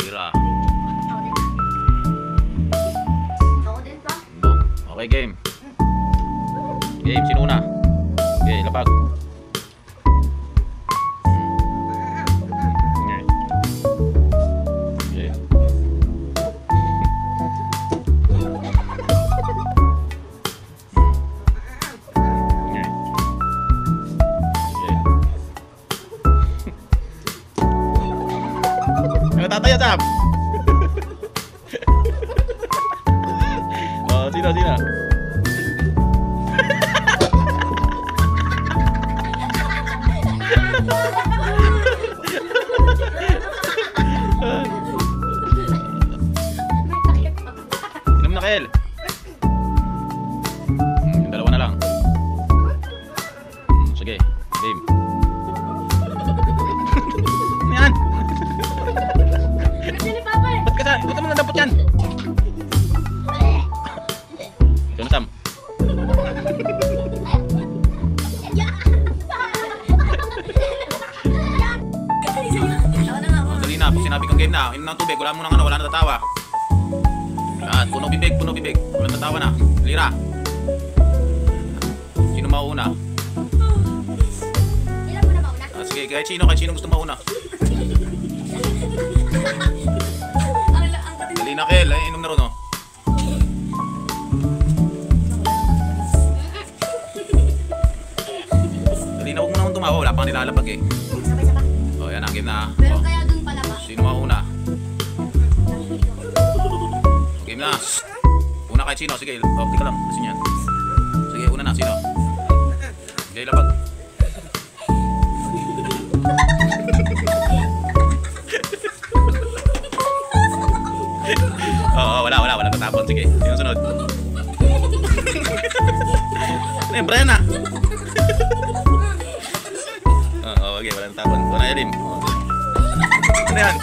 Lira. Ako din pa. Okay, game. Game, sino una? Okay, lapag. Okay. Okay. Okay. Tataya, Sam! Oh, sino? Inom na, Kel. Yung dalawa na lang. Sige, game. Ano yan? Kasi ni Papa eh. Ba't mo nadampot yan? Ito na, Sam. Ako na nga ako. Dali na, sinabi kong game na. Inom ng tubig, wala mo nang wala na tatawa. Lahat, puno bibig. Wala tatawa na. Lira. Sino mauna? Ilan mo na ba una? Sige, kahit sino gusto mauna. Ang katin. Dali na, Kel. Ay, inom na ron, oh. Dali na, huwag mo naman tumawa. Wala pang nilalapag eh. Sabay-sabay. Oh, yan ang game na. Pero Oh, kaya dun pala ba? sino mauna? Game na. Una kahit sino. Sige, okay ka lang. Kasi yan. Sige, una na. Sino? Okay, lapag. Oo, wala. Walang tatapon. Sige, sino sunod? Ano yan, Brian na? Oo, okay, walang tatapon. Ito na, Elim. Ano yan?